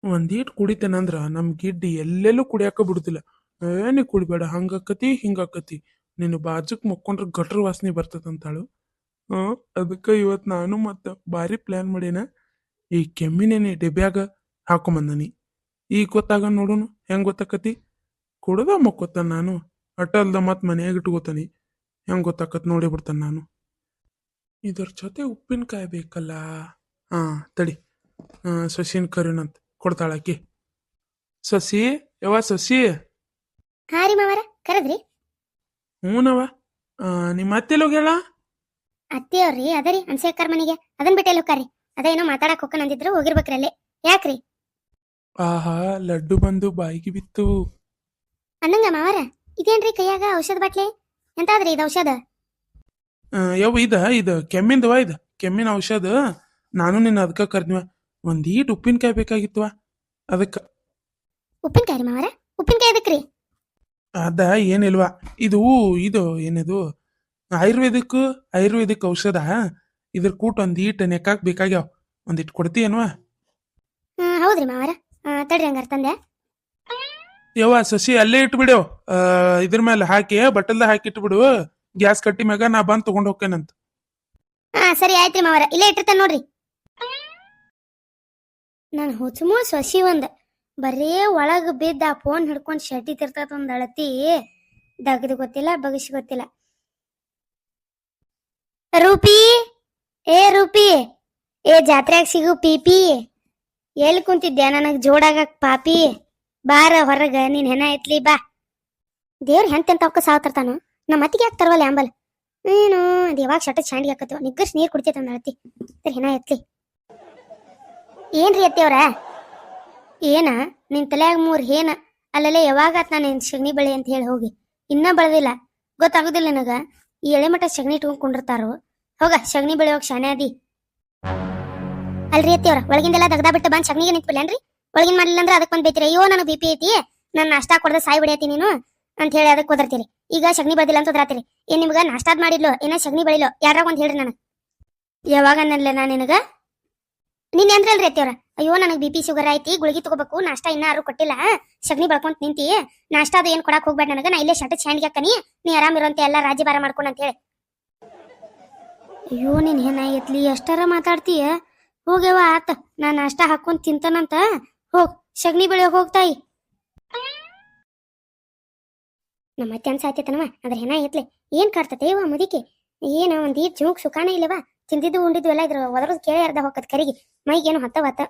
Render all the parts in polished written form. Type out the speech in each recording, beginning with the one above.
ಒಂದೀಟ್ ಕುಡಿತೇನಂದ್ರ ನಮ್ ಗಿಡ್ಡಿ ಎಲ್ಲೆಲ್ಲೂ ಕುಡಿಯಾಕ ಬಿಡುದಿಲ್ಲ. ನೀ ಕುಡಿಬೇಡ, ಹಂಗಾಕತಿ ಹಿಂಗಾಕತಿ, ನೀನು ಬಾಜುಕ್ ಮಕ್ಕೊಂಡ್ರ ಗಟ್ರ ವಾಸನೆ ಬರ್ತದಂತಾಳು. ಅದಕ್ಕ ಇವತ್ ನಾನು ಮತ್ತ ಭಾರಿ ಪ್ಲಾನ್ ಮಾಡೇನ. ಈ ಕೆಮ್ಮಿನೇನಿ ಡೆಬ್ಯಾಗ ಹಾಕೊಂಬಂದನಿ. ಈಗ ಗೊತ್ತಾಗ ನೋಡುನು ಹೆಂಗ್ ಗೊತ್ತಾಕತಿ. ಕುಡ್ದ ಮಕ್ಕೋತಾನ ನಾನು. ಅಟಲ್ದ ಮತ್ ಮನ್ಯಾಗ ಇಟ್ಕೋತಾನಿ. ಹೆಂಗ್ ಗೊತ್ತಾಕತ್ ನೋಡಿ ಬಿಡ್ತಾನ ನಾನು. ಇದ್ರ ಜೊತೆ ಉಪ್ಪಿನಕಾಯಿ ಬೇಕಲ್ಲ. ಹಾ, ತಡಿ. ಶಶಿನ್ ಕರಿನಂತ ಕೊಡ್ತಾಳಾಕಿ. ಸಸಿ, ಯವ್ವ ಸಸಿ. ಹಾ ರೀ ಮಾವರ ಕರದ್ರಿ. ಹ್ಞೂನವ. ನಿಮ್ಮ ಅತ್ತೆಲ್ ಹೋಗ್ಯಾಳ? ಅತ್ತಿಯವ್ರಿ ಅದರಿ ಅನ್ಸೇಕರ್ ಮನೆಗೆ ಅದನ್ ಬಿಟ್ಟೆ ಹೋಗ್ರಿ. ಅದೇನೋ ಮಾತಾಡಕ್ ಹೋಗ್ಕ ಅಂದಿದ್ರು, ಹೋಗಿರ್ಬೇಕ್ರಿ ಅಲ್ಲೇ. ಯಾಕ್ರಿ? ಆಹಾ, ಲಡ್ಡು ಬಂದು ಬಾಯಿಗೆ ಬಿತ್ತು. ಅನ್ನಂಗ ಮಾವರ, ಇದೇನ್ರಿ ಕೈಯಾಗ ಔಷಧ ಬಾಟ್ಲಿ? ಎಂತಾದ್ರಿ ಇದು ಔಷಧ? ಯವ್ವ ಇದು ಕೆಮ್ಮಿಂದವ, ಇದು ಕೆಮ್ಮಿನ ಔಷಧ. ನಾನು ನಿನ್ನ ಅದಕ್ಕ ಕರ್ದ್ವ. ಒಂದೀಟ್ ಉಪ್ಪಿನಕಾಯಿ ಬೇಕಾಗಿತ್ವ ಅದಕ್ಕ. ಉಪ್ಪಿನಕಾಯಿ ರೀ ಮಾವರ? ಉಪ್ಪಿನಕಾಯಿ ಎದಕ್ರಿ? ಅದ ಏನಿಲ್ವಾ, ಇದು ಇದು ಏನದು ಆಯುರ್ವೇದಿಕ್ ಔಷಧ. ಇದ್ರ ಕೂಟ ಒಂದೀಟ್ ನೆಕ್ಕಾಕ್ ಬೇಕಾಗ್ಯಾವ. ಒಂದಿಟ್ ಕೊಡ್ತೀಯನ್ವಾ? ಹೌದ್ರಿ ಮಾವರ. ತಡ್ರಿ ಹಂಗಾರ ತಂದೆ. ಯವ್ವ ಸಸಿ ಅಲ್ಲೇ ಇಟ್ಬಿಡ್ಯವ್. ಇದ್ರ ಮೇಲೆ ಹಾಕಿ ಬಟ್ಟಲ್ದ ಹಾಕಿ ಇಟ್ಬಿಡು. ಗ್ಯಾಸ್ ಕಟ್ಟಿ ಮ್ಯಾಗ ನಾ ಬಂದ್ ತಗೊಂಡ್ ಹೋಗ್ತೇನಂತ. ಸರಿ ಆಯ್ತ್ರಿ ಮಾವರ, ಇಲ್ಲೇ ಇಟ್ಟಿರ್ತಾನೆ ನೋಡ್ರಿ. ನಾನು ಹುಚ್ಚುಮೂ ಸಸಿ ಒಂದ್ ಬರೇ ಒಳಗ್ ಬಿದ್ದ ಫೋನ್ ಹಿಡ್ಕೊಂಡ್ ಶೆಟ್ಟಿ ತಿರ್ತದ ಒಂದ್ ಅಳತಿ. ದಗದ್ ಗೊತ್ತಿಲ್ಲ, ಬಗಸ್ ಗೊತ್ತಿಲ್ಲ. ರೂಪಿ, ಏ ರೂಪಿ, ಏ ಜಾತ್ರೆಯಾಗ ಸಿಗು ಪೀಪಿ, ಎಲ್ಲಿ ಕುಂತಿದ್ಯಾ ನನಗ್ ಜೋಡಾಗಕ್ ಪಾಪಿ? ಬಾರ ಹೊರಗ, ನೀನ್ ಹೆಣ ಎತ್ಲಿ ಬಾ. ದೇವ್ರ ಹೆಂತೆಂತ ಅವಕ್ಕ ಸಾವತಿರ್ತಾನು. ನಮ್ಮ ಅತ್ತಿಗೆ ಯಾಕೆ ತರವಲ್ಲ ಅಂಬಲ್? ಏನು ಅದು ಯಾವಾಗ ಶಟ ಚಾಂಡಿಗೆ ಹಾಕತ್ವ, ನಿಗ್ಗರ್ಸ್ ನೀರ್ ಕುಡಿತೈತ ಅಂದ ಅಳತಿ. ಹೆಣ ಎತ್ಲಿ. ಏನ್ರಿ ಅತ್ತಿಯವ್ರ? ಏನ ನಿನ್ ತಲೆಯಾಗ 3 ಏನ ಅಲ್ಲಲ್ಲೇ ಯಾವಾಗಾತ್ ನಾನು ಸಗಣಿ ಬೆಳೆ ಅಂತ ಹೇಳಿ ಹೋಗಿ ಇನ್ನ ಬೆಳೆದಿಲ್ಲ. ಗೊತ್ತಾಗುದಿಲ್ಲ ನನಗ. ಈ ಎಳೆ ಮಠ ಸಗಣಿ ಇಟ್ಕೊಂಡ್ ಕುಂಡಿರ್ತಾರು. ಹೋಗ ಸಗಣಿ ಬೆಳೆಯೋಗ ಶಾನೆ ಅದಿ. ಅಲ್ರಿ ಅತ್ತಿಯವ್ರ, ಒಳಗಿಂದೆಲ್ಲ ದಗದಾ ಬಿಟ್ಟು ಬಂದ್ ಸಗಣಿಗೆ ನಿಂತ್ಬಿಲ್ಲನ್ರಿ? ಒಳಗಿನ ಮಾಡ್ಲಿಲ್ಲ ಅಂದ್ರೆ ಅದಕ್ಕೆ ಬಂದ್ ಬೈತೀರಿ. ಅಯ್ಯೋ ನನಗೆ BP ಐತಿ, ನಾನು ನಾಷ್ಟಾ ಕೊಡದ ಸಾಯಿ ಬಿಡಿಯತಿ ನೀನು ಅಂತ ಹೇಳಿ ಅದಕ್ಕೆ ಕುದರ್ತೀರಿ. ಈಗ ಸಗಣಿ ಬೆಳೆದಿಲ್ಲ ಅಂತ ಉದ್ರಾತೀರಿ. ಏನ್ ನಿಮ್ಗ ನಾಷ್ಟಾದ್ ಮಾಡಿದ್ಲು ಏನ ಸಗಣಿ ಬೆಳಿಲೋ ಯಾರಾಗ ಒಂದ್ ಹೇಳ್ರಿ ನನಗೆ. ಯಾವಾಗ ಅನ್ನಲ್ಲ ನಾ ನಿನಗ? ನೀನ್ ಅಂದ್ರಲ್ರಿ ಅತ್ತಿಯವ್ರ, ಅಯ್ಯೋ ನನಗೆ BP ಶುಗರ್ ಐತಿ, ಗುಳಿಗೆ ತಗೋಬೇಕು, ನಾಷ್ಟಾ ಇನ್ನ ಯಾರು ಕೊಟ್ಟಿಲ್ಲ, ಸಗಣಿ ಬೆಳ್ಕೊಂತ ನಿಂತಿ, ನಾಷ್ಟಾ ಅದು ಏನ್ ಕೊಡಾಕ್ ಹೋಗ್ಬೇಡ ನನಗ, ನಾ ಇಲ್ಲೇ ಶಟ ಚಾಂಡಿಗೆ ಹಾಕನಿ, ನೀ ಆರಾಮಿರುವಂತ ಎಲ್ಲ ರಾಜಿ ಬಾರ ಮಾಡ್ಕೊಂಡು ಅಂತ ಹೇಳಿ. ಅಯ್ಯೋ ನೀನ್ ಏನಾಗೈತ್ಲಿ, ಎಷ್ಟಾರ ಮಾತಾಡ್ತೀಯ? ಹೋಗ್ಯವ ಆತ, ನಾ ನಾಷ್ಟಾ ಹಾಕೊಂಡ್ ತಿಂತಾನಂತ. ಹೋಗ್ ಸಗಣಿ ಬೆಳೆಯೋಗ ಹೋಗ್ತಾಯಿ. ನಮ್ಮ ಅತ್ತೆ ಅನ್ಸಾಯ್ತೇತನವ, ಅದ್ರ ಹೆಣ ಎತ್ಲೆ ಏನ್ ಕಾಡ್ತತೆ ಇವ ಮುದಿಕೆ. ಏನ ಒಂದೀಟ್ ಜೂಕ್ ಸುಖಾನ ಇಲ್ಲವಾ? ತಿಂದಿದ್ದು ಉಂಡಿದ್ದು ಎಲ್ಲ ಇದ್ರ ಒದರದ್ ಕೇಳಿ ಅರ್ಧ ಹೋಗತ್ ಕರಿಗೆ, ಮೈಗೇನು ಹತ್ತವತ್ತ.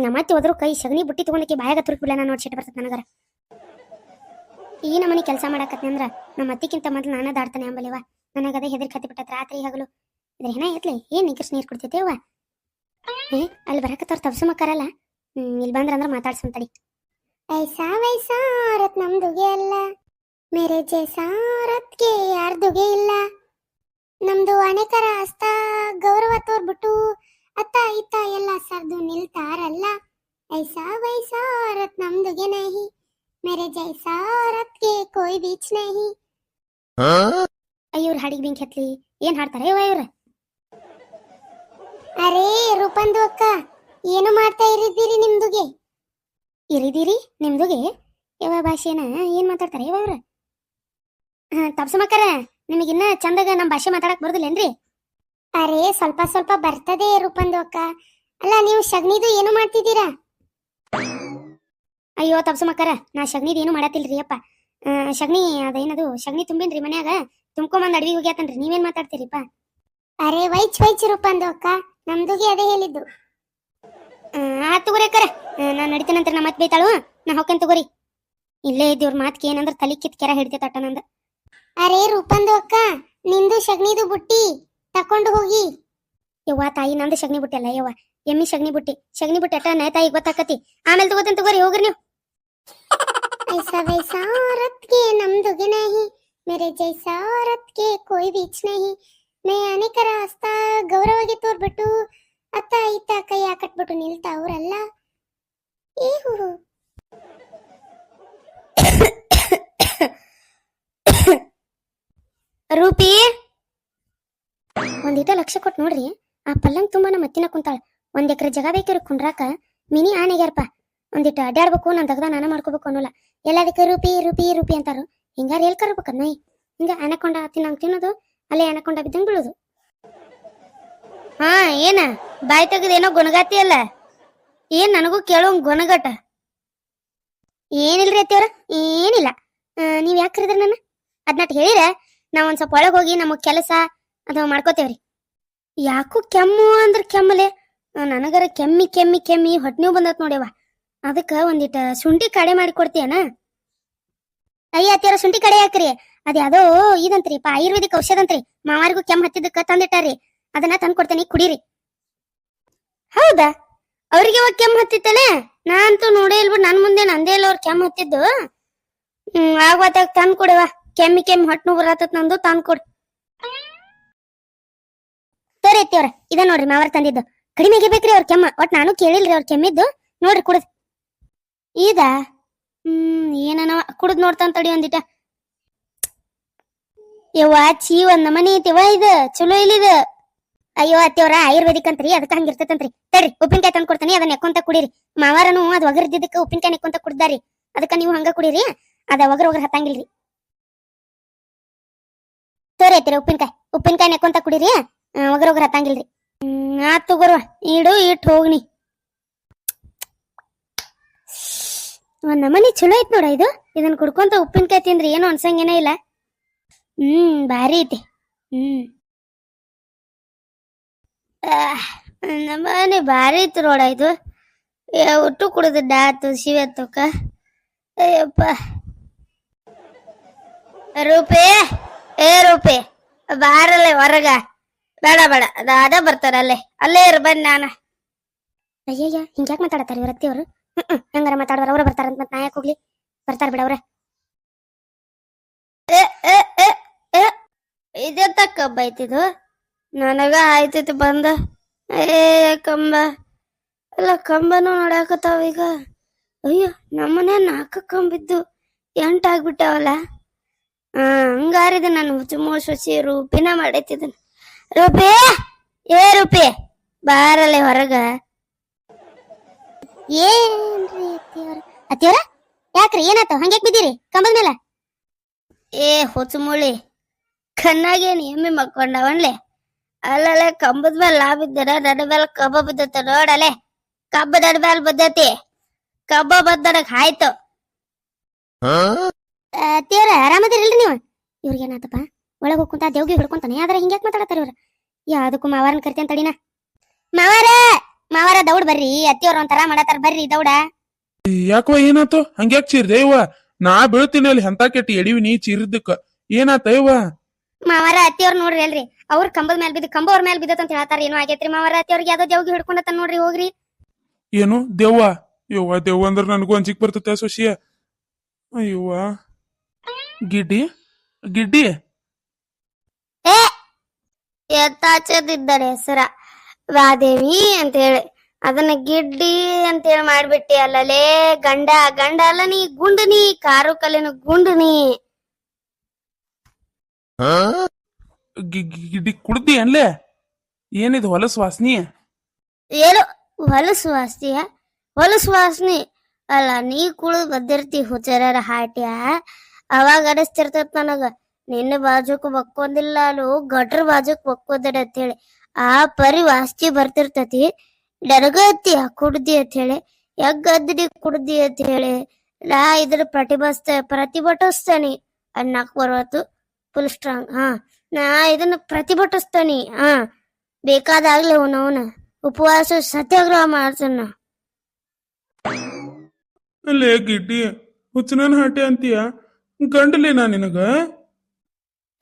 ನಮ್ಮ ಅತ್ತೆ ಹೋದ್ರು ಕೈ ಸಗಣಿ ಬುಟ್ಟಿ ತಗೊಂಡಕ್ಕೆ ಬಾಯಾಗ ತುರುಕ್ ಬಿಡ, ನಾನು ನೋಡ್ಸಿಟ್ಟು ಬರ್ತದೆ ನನಗರ. ಈ ನಮ್ಮನಿ ಕೆಲಸ ಮಾಡಾಕತ್ನಿ ಅಂದ್ರ ನಮ್ಮ ಅತ್ತಿಕ್ಕಿಂತ ಮೊದ್ಲು ನಾನ ದಾಡ್ತಾನೆ ಅಂಬಲಿವ. ನನಗದೇ ಹೆದರ್ಕಿ ಹತ್ತಿ ಬಿಟ್ಟತ್ ರಾತ್ರಿ ಹಗಲು. ಇದ್ರ ಹೆಣ ಎತ್ಲೆ ಏನ್ ನಿಗ್ರಸ್ ನೀರ್ ಕುಡ್ತೈತೆ ಅವ್ವ? ಅಲ್ಲಿ ಬರಕತ್ತವ್ರ ತಪ್ಸು ಮಕ್ಕಾರಲ್ಲ. ಇಲ್ಲಿ ಬಂದ್ರಂದ್ರ ಮಾತಾಡ್ಸಂತಡಿ. ಐಸಾ ವೈಸಾ ರತ್ ನಮ್ದುಗೆ ಅಲ್ಲ, ಮೇರೆ ಜೈಸಾ ರತ್ಗೆ ಯಾರ್ದುಗೆ ಇಲ್ಲ. ನಮ್ದು ಅನೇಕರ ಹಸ್ತ ಗೌರವ ತೋರ್ಬಿಟ್ಟು ಅತ್ತ ಇತ್ತ ಎಲ್ಲ ಸರ್ದು ನಿಲ್ತಾರಲ್ಲ. ಐಸಾ ವೈಸಾ ರತ್ ನಮ್ದುಗೆ ನಹಿ, ಮೇರೆ ಜೈಸಾ ರತ್ಗೆ ಕೋಯಿ ಬೀಚ್ ನಹಿ. ಅಯ್ಯವ್ರ ಹಾಡಿಗೆ ಬಿಂಕ್ ಹತ್ಲಿ ಏನ್ ಹಾಡ್ತಾರೆ ಇವ್ರ? ಅರೇ ರೂಪಂದು ಅಕ್ಕ, ಏನು ಮಾಡ್ತಾ ಇರಿದ್ದೀರಿ ನಿಮ್ದುಗೆ? ಇರಿದ್ದೀರಿ ನಿಮ್ದುಗೆ ಯಾವ ಭಾಷೆನ ಏನ್ ಮಾತಾಡ್ತಾರೆ ಇವ್ರ? ತಪ್ಸಮಕ್ಕರ, ನಿಮಗಿನ್ನ ಚಂದಾಗ ನಮ್ಮ ಭಾಷೆ ಮಾತಾಡಕ್ ಬರುದಿಲ್ಲೇನ್ರಿ? ಅರೇ ಸ್ವಲ್ಪ ಸ್ವಲ್ಪ ಬರ್ತದೆ ರೂಪಂದು ಅಕ್ಕ. ಅಲ್ಲ ನೀವು ಶಗ್ನಿದು ಏನು ಮಾಡ್ತಿದ್ದೀರಾ? ಅಯ್ಯೋ ತಪ್ಸಮಕ್ಕರ, ನಾ ಶಗ್ನಿದು ಏನು ಮಾಡತ್ತಿಲ್ರಿ ಅಪ್ಪ. ಶಗ್ನಿ ಅದೇನದು ಶಗ್ನಿ ತುಂಬಿನ್ರಿ ಮನ್ಯಾಗ, ತುಂಬ್ಕೊಂಬಂದ್ ಅಡವಿ ಹೋಗ್ಯಾತನ್ರಿ. ನೀವೇನ್ ಮಾತಾಡ್ತೀರಿಪ್ಪ? ಅರೆ ವೈಚ್ ರೂಪಂದು ಅಕ್ಕ, ನಮ್ದುಗೆ ಅದೇ ಹೇಳಿದ್ದು. ತಗೋರಿ ಅಕ್ಕರ, ನಾನ್ ನಡಿತೇನಂತ ನಮ್ಮ ಮತ್ ಬೈತಾಳು, ನಾ ಹೊಕ್ಕೇನ್ ತಗೋರಿ. ಇಲ್ಲೇ ಇದ್ದೀವ್ರ ಮಾತ್ಗೆ ಏನಂದ್ರ ತಲಿ ಕಿತ್ ಕೆರ ಹಿಡಿತೈತೆ ಅಟ್ಟನಂದ. ಅರೇ ರೂಪಂದು ಅಕ್ಕ, ನಿಂದು ಶಗ್ನಿದು ಬುಟ್ಟಿ ತಕೊಂಡು ಹೋಗಿ. ಯವ್ವ ತಾಯಿ, ನಂದು ಶಗ್ನಿ ಬುಟ್ಟಿ ಅಲ್ಲ ಯವ್ವ, ಎಮ್ಮಿ ಶಗ್ನಿ ಬುಟ್ಟಿ. ಶಗ್ನಿ ಬುಟ್ಟಿ ಅಟ್ಟ ನೇ ತಾಯಿ ಗೊತ್ತಾಕತಿ, ಆಮೇಲೆ ತಗೋತೇನೆ ತಗೋರಿ, ಹೋಗ್ರಿ ನೀವು. ಐಸಾ ವೈಸಾ ರತ್ಗೆ ನಮ್ದುಗೆ ನಹಿ, ಮೇರೆ ಜೈಸಾ ರತ್ಗೆ ಕೋಯಿ ಬೀಚ್ ನಹಿ. ಮೇ ಅನೇಕರ ಹಸ್ತ ಗೌರವಗೆ ತೋರ್ಬಿಟ್ಟು ಅತ್ತ ಇತ್ತ ಕೈ ಹಾಕಟ್ಬಿಟ್ಟು ನಿಲ್ತಾವ್ರಲ್ಲ. ಏಹು ರೂಪಿ, ಒಂದೀಟ ಲಕ್ಷ ಕೊಟ್ಟು ನೋಡ್ರಿ, ಆ ಪಲ್ಲಂಗ್ ತುಂಬಾ ನಮ್ಮ ಅತ್ತಿನ ಕುಂತಾಳ. 1 ಎಕರೆ ಜಾಗ ಬೇಕಿರ ಕುಂಡ್ರಾಕ. ಮಿನಿ ಆನೆಗ್ಯಾರಪ್ಪ. ಒಂದಿಟ್ಟು ಅಡ್ಡಾಡ್ಬೇಕು ನಾನು ತೆಗ್ದ ನಾನು ಮಾಡ್ಕೋಬೇಕು ಅನ್ನೋಲ್ಲ. ಎಲ್ಲದಕ್ಕೆ ರೂಪಿ ರೂಪಿ ರೂಪಿ ಅಂತಾರು. ಹಿಂಗಾರ ಎಲ್ಲಿ ಕರ್ಬೇಕದ್ ನಾಯಿ? ಹಿಂಗ ಅನಕೊಂಡ ತಿನ್ನಂಗ್ ತಿನ್ನೋದು, ಅಲ್ಲೇ ಅನಕೊಂಡ ಬಿದ್ದಂಗ್ ಬೀಳೋದು. ಹಾ ಏನ ಬಾಯ್ ತೆಗದೇನೋ ಗೊಣಗಾತಿ ಅಲ್ಲ, ಏನ್ ನನಗೂ ಕೇಳೋಂಗ್ ಗೊಣಗಟ. ಏನಿಲ್ರಿ ಅತ್ತಿಯವ್ರ, ಏನಿಲ್ಲ. ನೀವ್ ಯಾಕೆ ಕರೆದ್ರಿ ನನ್ನ? ಅದ್ನಟ್ ಹೇಳಿರ ನಾವ್ ಒಂದ್ ಸ್ವಲ್ಪ ಒಳಗ್ ಹೋಗಿ ನಮಗ್ ಕೆಲಸ ಅಥವಾ ಮಾಡ್ಕೋತೇವ್ರಿ. ಯಾಕೂ ಕೆಮ್ಮು ಅಂದ್ರ ಕೆಮ್ಮಲೆ, ನನಗರ ಕೆಮ್ಮಿ ಕೆಮ್ಮಿ ಕೆಮ್ಮಿ ಹೊಟ್ಟೆ ನೋವು ಬಂದತ್ ನೋಡ್ಯವ. ಅದಕ್ಕ ಒಂದಿಟ ಶುಂಠಿ ಕಡೆ ಮಾಡಿ ಕೊಡ್ತೀಯನ? ಅಯ್ಯ ಅತ್ತಿಯವ್ರ ಶುಂಠಿ ಕಡೆ ಯಾಕ್ರಿ? ಅದ್ಯಾವುದೋ ಇದಂತ್ರಿ ಆಯುರ್ವೇದಿಕ್ ಔಷಧ ಅಂತ್ರಿ. ಮಾವಾರಿಗೂ ಕೆಮ್ಮು ಹತ್ತಿದ್ದಕ್ಕ ತಂದಿಟ್ಟಾರಿ, ಅದನ್ನ ತಂದ್ ಕೊಡ್ತೇನೆ, ಕುಡೀರಿ. ಹೌದಾ? ಅವ್ರಿಗೆ ಅವಾಗ ಕೆಮ್ಮು ಹತ್ತಿತ್ತಲೆ? ನಾ ಅಂತೂ ನೋಡೇ ಇಲ್ಬಿಡ್, ನನ್ ಮುಂದೆ ನಂದೇ ಇಲ್ಲ ಅವ್ರ ಕೆಮ್ಮು ಹತ್ತಿದ್ದು. ಆಗವತ್ತಾಗ ತಂದ್ ಕೊಡುವ. ಕೆಮ್ಮಿ ಕೆಮ್ಮಿ ಹೊಟ್ಟೆ ನೋವು ಬರತ್ತತ್ ನಂದು, ತಂದ್ ಕೊಡ್. ತೋರಿ ಅತ್ತಿಯವ್ರ, ಇದ ನೋಡ್ರಿ ಮಾವಾರ ತಂದಿದ್ದು. ಕಡಿಮೆಗೆ ಬೇಕ್ರಿ ಅವ್ರ ಕೆಮ್ಮ. ಒಟ್ ನಾನು ಕೇಳಿಲ್ರಿ ಅವ್ರ ಕೆಮ್ಮಿದ್ದು. ನೋಡ್ರಿ ಕುಡದ್. ಇದ ಏನವ ಕುಡದ್ ನೋಡ್ತಾನ ತಡಿ ಒಂದಿಟ. ಯವ್ವ ಚೀ ಒಂದ್ ನಮನಿ ಐತಿವ ಇದು, ಚಲೋ ಇಲ್ಲಿದ. ಅಯ್ಯೋ ಅತ್ತಿಯವ್ರ ಆಯುರ್ವೇದಿಕ್ ಅಂತ್ರಿ, ಅದಕ್ಕ ಹಂಗಿರ್ತೈತಂತ್ರಿ. ತಡ್ರಿ ಉಪ್ಪಿನಕಾಯಿ ತಂದ್ ಕೊಡ್ತಾನೆ, ಅದನ್ನ ಎಕ್ಕೊಂತ ಕುಡೀರಿ. ಮಾವಾರನು ಅದ್ ಒಗರ್ದಿದ್ದಕ್ಕ ಉಪ್ಪಿನಕಾಯಿ ನೆಕ್ಕೊಂತ ಕುಡ್ದಾರಿ, ಅದಕ್ಕ ನೀವು ಹಂಗ ಕುಡೀರಿ. ಅದ ಒಗರ್ ಹತ್ತಂಗಿಲ್ರಿ. ತೋರಿ ಐತಿರಿ ಉಪ್ಪಿನಕಾಯಿ ನೆಕ್ಕೊಂತ ಕುಡೀರಿ, ಒಗರ್ ಹತ್ತಂಗಿಲ್ರಿ. ಆತ್ ತಗೋರ್ವ, ಇಡು ಇಟ್ ಹೋಗ್ನಿ. ಒಂದ್ ನಮನಿ ಚಲೋ ಐತ್ ನೋಡ ಇದು. ಇದನ್ ಕುಡ್ಕೊಂತ ಉಪ್ಪಿನಕಾಯಿ ತಿಂದ್ರಿ ಏನು ಅನ್ಸಂಗೇನೇ ಇಲ್ಲ. ಭಾರಿ ಐತಿ. ನಮ್ಮನೆ ಭಾರಿ ಐತಿ ನೋಡ ಇದು. ಒಟ್ಟು ಕುಡಿದ ಆತು ಶಿವತ್ತಕ್ಕ. ಅಯ್ಯಪ್ಪ ರೂಪೇ, ರೂಪೇ ಬಾರಲ್ಲೇ ಹೊರಗ. ಬೇಡ ಬೇಡ, ಅದ ಬರ್ತಾರ ಅಲ್ಲೇ ಇರ್ ಬನ್ನಿ. ನಾನ ಅಯ್ಯಯ್ಯ ಹಿಂಗ್ಯಾಕ್ ಮಾತಾಡತಾರ ಇವ್ರತ್ತಿ ಅವ್ರು? ಹೆಂಗಾರ ಮಾತಾಡೋರ ಅವ್ರ ಬರ್ತಾರಂತ ಮತ್ ನಾ ಯಾಕೆ ಹೋಗ್ಲಿ? ಬರ್ತಾರ ಬಿಡ ಅವ್ರ. ಇದೆಂತ ಕಬ್ಬ ಐತಿದು? ನನಗ ಆಯ್ತೈತಿ ಬಂದ. ಕಂಬ ಎಲ್ಲ ಕಂಬನು ನೋಡಾಕತ್ತಾವ ಈಗ. ಅಯ್ಯೋ ನಮ್ಮನೆ 4 ಕಂಬಿದ್ದು 8 ಆಗ್ಬಿಟ್ಟಾವಲ್ಲ. ಹಂಗಾರಿದ ನಾನು ಹುಚ್ಚುಮೋ ಶಶಿ ರೂಪಿನ ಮಾಡೈತಿದ್ದನ್. ರೂಪಿ, ರೂಪಿ ಬಾರಲ್ಲೇ ಹೊರಗ. ಏನ್ರಿ ಅತ್ತಿಯವ್ರ ಯಾಕ್ರಿ ಏನಾತ? ಹಂಗ್ಯಾಕ್ ಬಿದ್ದೀರಿ ಕಂಬದ ಮೇಲೆ? ಹುಚ್ಚುಮುಳಿ ಕಣ್ಣಾಗೇನು ಎಮ್ಮೆ ಮಕ್ಕೊಂಡವನ್ಲೆ? ಅಲ್ಲಲ್ಲೇ ಕಂಬದ ಮೇಲೆ ನಾ ಬಿದ್ದರ, ನಡ ಮೇಲೆ ಕಬ್ಬ ಬಿದ್ದತ್ತ ನೋಡಲೆ. ಕಬ್ಬ ನಡ ಮೇಲೆ ಬಿದ್ದತಿ, ಕಬ್ಬ ಬದ್ದಡಕ್ ಆಯ್ತು. ಅತ್ತಿಯವ್ರ ಆರಾಮದಿರಿಲ್ರಿ ನೀವು? ಇವ್ರಿಗೇನಾತಪ್ಪ? ಒಳಗ್ ಹೋಗ್ಕೊಂತ ದೇವ್ಗಿ ಹಿಡ್ಕೊಂತಾನೆ, ಆದ್ರೆ ಹಿಂಗ್ಯಾಕ್ ಮಾತಾಡತಾರ ಇವ್ರ? ಯಾವ್ದಕ್ಕೂ ಮಾವಾರನ್ ಕರ್ತೇನ್ ತಡಿನ. ಮಾವಾರ ದೌಡ್ ಬರ್ರಿ, ಅತ್ತಿಯವ್ರ ಒಂಥರ ಮಾಡತಾರ, ಬರ್ರಿ ದೌಡ. ಯಾಕವ ಏನಾತು? ಹಂಗ್ಯಾಕ್ ಚೀರ್ದೆ ಇವ? ನಾ ಬೀಳ್ತೀನಿ ಅಲ್ಲಿ ಎಂತ ಕೆಟ್ಟಿ ಎಡಿವಿ ನೀ ಚೀರಿದ್ದಕ್ಕ. ಏನಾತ ಇವ? ಮಾವಾರ ಅತ್ತಿಯವ್ರ ನೋಡ್ರಿ ಅಲ್ರಿ, ಅವ್ರ ಕಂಬದ ಮೇಲೆ ಬಿದ್ದು ಕಂಬ ಅವ್ರ ಮೇಲೆ ಬಿದ್ದತ್ ಅಂತ ಹೇಳ್ತಾರ. ಏನೋ ಆಗೇತ್ರಿ ಮಾವಾರ. ಅತ್ತಿಯವ್ರಿಗೆ ಯಾವ್ದೋ ದೇವ್ಗಿ ಹಿಡ್ಕೊಂಡತ ನೋಡ್ರಿ, ಹೋಗ್ರಿ. ಏನು ದೆವ್ವ? ಯವ್ವ ದೆವ್ವ ಅಂದ್ರ ನನಗೂ ಅಂಜಿಕ್ ಬರ್ತತೆ ಸೊಸಿಯ. ಅಯ್ಯವ್ವ ಗಿಡ್ಡಿ ಗಿಡ್ಡಿ ಎತ್ತಾಚದಿದ್ದಾರೆ ಹೆಸರ ವಾದೇವಿ ಅಂತ ಹೇಳಿ, ಅದನ್ನ ಗಿಡ್ಡಿ ಅಂತೇಳಿ ಮಾಡ್ಬಿಟ್ಟಿ ಅಲ್ಲಲೇ. ಗಂಡ ಅಲ್ಲ ನೀ, ಗುಂಡನಿ, ಕಾರು ಕಲ್ಲಿನ ಗುಂಡನಿ. ಗಿಡ್ಡಿ ಕುಡ್ದಿ ಅನ್ಲೆ? ಏನಿದು ಹೊಲಸ್ ವಾಸನಿ? ಏನು ಹೊಲಸು ವಾಸ್ತಿಯ? ಹೊಲಸು ವಾಸನಿ ಅಲ್ಲ, ನೀ ಕುಳಿದ್ ಬದ್ದಿರ್ತಿ ಹುಚ್ಚರ ಹಾಟ್ಯ. ಅವಾಗ ಅನಿಸ್ತಿರ್ತತ್ ನನಗ, ನಿನ್ನ ಬಾಜುಕ್ ಬಕ್ಕೊಂದಿಲ್ಲ ಅಲ್ಲೂ, ಗಟ್ರ ಬಾಜುಕ್ ಬಕ್ಕೋದಡ ಅಂತೇಳಿ. ಆ ಪರಿ ವಾಸ್ತಿ ಬರ್ತಿರ್ತತಿ. ನನಗತ್ತಿ ಕುಡ್ದಿ ಅಂತ ಹೇಳಿ, ಯಗ್ಗದ್ದಿ ಕುಡ್ದಿ ಅಂತ ಹೇಳಿ ನಾ ಇದ್ರ ಪ್ರತಿಭಟಿಸ್ತಾನಿ ಅನ್ನಕ್ ಬರೋತು. Full strong. ನಾ ಇದನ್ನ ಪ್ರತಿಭಟಿಸ್ತಾನಿ. ಬೇಕಾದಾಗ್ಲಿ ಅವನವನ ಉಪವಾಸ ಸತ್ಯಾಗ್ರಹ ಮಾಡ್ತಾನ. ಅಲ್ಲೇ ಗಿಡ್ಡಿ ಹುಚ್ಚನನ್ ಹಾಟೆ ಅಂತೀಯ? ಗಂಡಲೇನಾ ನಿನಗ?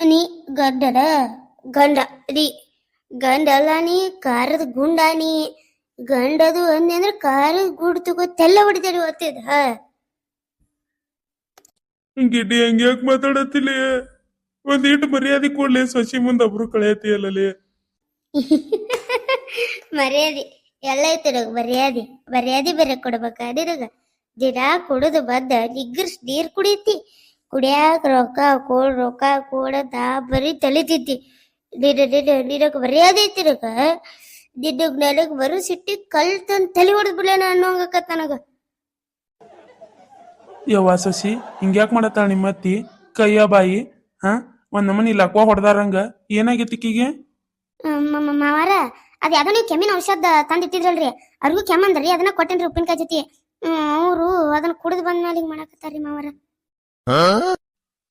ನೀ ಗಂಡ ನೀ ಗಂಡಲ್ಲ, ನೀ ಕಾರದ ಗುಂಡ. ನೀ ಗಂಡದು ಅಂದೆ ಅಂದ್ರೆ ಕಾರದ ಗುಡ್ ತಗೋ ತೆಲ್ಲ ಹೊಡಿತಾರಿ ಒತ್ತಿದ. ಗಿಡ್ಡಿ ಹಂಗ್ಯಾಕ್ ಮಾತಾಡತ್ತಿಲ್ಲ? ಒಂದೀಟು ಮರ್ಯಾದೆ ಕೊಡ್ಲಿ, ಸೊಸಿ ಮುಂದ ಒಬ್ರು ಕಳೆಯತಿಯಲ್ಲೇ. ಮರ್ಯಾದೆ ಎಲ್ಲ ಐತಿರಗ, ಮರ್ಯಾದೆ ಬೇರೆ ಕೊಡ್ಬೇಕ ನಿನಗ. ದಿನ ಕುಡುದು ಬಂದ ನಿಗ್ಗರ್ಸ್ ನೀರ್ ಕುಡಿತಿ, ಕುಡಿಯಾಕ ರೊಕ್ಕ ಕೊಡದ ಬರೀ ತಲಿತೈತಿ. ನಿನಗ ಮರ್ಯಾದೆ ಐತಿರಗ. ನಿನಗ್ ನನಗ್ ಬರು ಸಿಟ್ಟಿ ಕಲ್ ತಂದ್ ತಲೆ ಹೊಡೆದ್ ಬಿಡ್ಲೇನ ಅನ್ನೋಂಗಕತ್ ನನಗ. ಯವ್ವ ಸೊಸಿ ಹಿಂಗ್ಯಾಕ್ ಮಾಡತ್ತಾಳ ನಿಮ್ಮ ಅತ್ತಿ ಕೈಯ ಬಾಯಿ ಹಾ ಒಂದ್ ನಮನಿ ಲಕ್ವ ಹೊಡ್ದಾರಂಗ ಏನಾಗೈತಿ ಈಕಿಗೆ ಮಾವಾರ ಅದ್ ಯಾವ್ದೋ ನೀವು ಕೆಮ್ಮಿನ ಔಷಧ ತಂದಿಟ್ಟಿದ್ರಲ್ರಿ ಅವ್ರಿಗೂ ಕೆಮ್ಮಂದ್ರಿ ಅದನ್ನ ಕೊಟ್ಟೇನ್ರಿ ಉಪ್ಪಿನಕಾಯಿ ಜೊತೆ ಅವರು ಅದನ್ನ ಕುಡಿದು ಬಂದ್ಮೇಲೆ ಹಿಂಗ್ ಮಾಡಕತ್ತಾರ್ರಿ ಮಾವಾರ.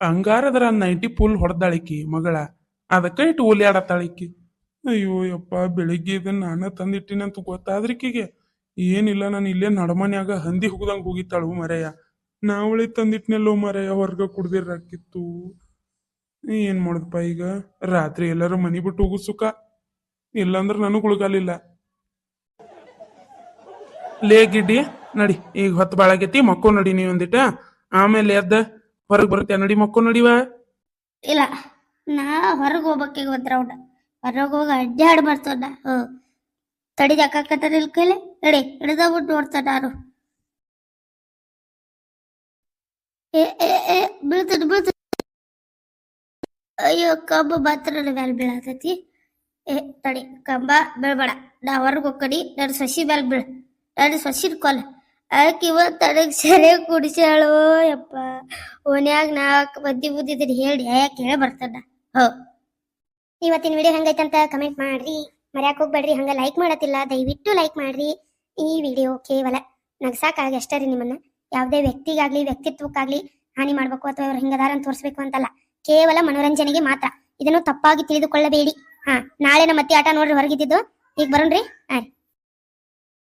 ಹಂಗಾರದ್ರ ನೈಟಿ ಫುಲ್ ಹೊಡೆದಾಳಿಕಿ ಮಗಳ ಅದಕ್ಕ ಇಟ್ಟು ಓಲಿಯಾಡತ್ತಾಳಿಕಿ. ಅಯ್ಯೋ ಯಪ್ಪ ಬೆಳಿಗ್ಗೆ ಇದನ್ನ ನಾನ ತಂದಿಟ್ಟಿನಂತ ಗೊತ್ತಾದ್ರಿಕಿಗೆ ಏನಿಲ್ಲ ನಾನು ಇಲ್ಲೇ ನಡಮನ್ಯಾಗ ಹಂದಿ ಹುಗ್ದಂಗ ಹೋಗಿತ್ತಾಳು ಮರೆಯ ನಾವಳಿ ತಂದಿಟ್ನೆಲ್ಲೋ ಮರೆಯ ಹೊರ್ಗ ಕುಡ್ದಿರಾಕಿತ್ತು. ಏನ್ ಮಾಡುದಪ್ಪ ಈಗ ರಾತ್ರಿ ಎಲ್ಲರೂ ಮನಿ ಬಿಟ್ಟು ಹೋಗು ಸುಖ ಇಲ್ಲಾಂದ್ರ ನನಗ್ ಉಳ್ಗಾಲಿಲ್ಲ. ಲೇ ಗಿಡ್ಡಿ ನಡಿ ಈಗ ಹೊತ್ತು ಬಾಳಾಗೈತಿ ಮಕ್ಕೋ ನಡಿ ನೀ ಒಂದಿಟ ಆಮೇಲೆ ಎದ್ದ ಹೊರಗ್ ಬರುತ್ತೆ ನಡಿ ಮಕ್ಕೋ ನಡಿವ. ಇಲ್ಲ ನಾ ಹೊರಗೆ ಹೋಗ್ಬೇಕೀಗ ಒದ್ರೌಡ ಹೊರಗೆ ಹೋಗಿ ಅಡ್ಡಾಡ್ ಬರ್ತದ ತಡಿದ ಅಕ್ಕಾಕತ್ತಾರ ಇಲ್ ಕೈಲೆ ನಡಿ ಹಿಡ್ದಾಬಿಟ್ಟು ನೋಡ್ತಾರ ಯಾರು ಬೀಳ್ತದ ಬೀಳ್ತದ. ಅಯ್ಯೋ ಕಂಬ ಮಾತ್ರ ಮ್ಯಾಲ ಬೀಳತೈತಿ. ತಡಿ ಕಂಬ ಬೀಳ್ಬೇಡ ನಾ ಹೊರಗೆ ಹೋಗ್ಕಡಿ ನನ್ನ ಸಸಿ ಮ್ಯಾಲ ಬೀಳ ನನ್ನ ಸಸಿನ ಕೊಲ ಅದಕ್ಕೆ ಇವತ್ತು ನನಗೆ ಸೆರೆ ಕುಡಿಸ್ಯಾಳು ಯಪ್ಪ ಓನ್ಯಾಗ ನಾಲ್ಕು ಮಂದಿ ಬುದ್ದಿದ್ದೀನಿ ಹೇಳಿ ಯಾಕೆ ಹೇಳಿ ಬರ್ತಾನ. ಇವತ್ತಿನ ವಿಡಿಯೋ ಹೆಂಗೈತಂತ ಕಮೆಂಟ್ ಮಾಡ್ರಿ ಮರ್ಯಾಕ್ ಹೋಗ್ಬೇಡ್ರಿ. ಹಂಗ ಲೈಕ್ ಮಾಡತ್ತಿಲ್ಲ ದಯವಿಟ್ಟು ಲೈಕ್ ಮಾಡ್ರಿ. ಈ ವಿಡಿಯೋ ಕೇವಲ ನಗ್ಸಾಕಾಗಿ ಅಷ್ಟೇ ರೀ. ನಿಮ್ಮನ್ನ ಯಾವುದೇ ವ್ಯಕ್ತಿಗಾಗ್ಲಿ ವ್ಯಕ್ತಿತ್ವಕ್ಕಾಗ್ಲಿ ಹಾನಿ ಮಾಡ್ಬೇಕು ಅಥವಾ ಇವ್ರು ಹಿಂಗದಾರ ಅಂತ ತೋರಿಸ್ಬೇಕು ಅಂತಲ್ಲ, ಕೇವಲ ಮನೋರಂಜನೆಗೆ ಮಾತ್ರ. ಇದನ್ನು ತಪ್ಪಾಗಿ ತಿಳಿದುಕೊಳ್ಳಬೇಡಿ. ನಾಳೆ ನಮ್ಮ ಮತ್ತೆ ಆಟ ನೋಡ್ರಿ ಹೊರಗಿದ್ದು ಈಗ ಬರೋಣ್ರಿ.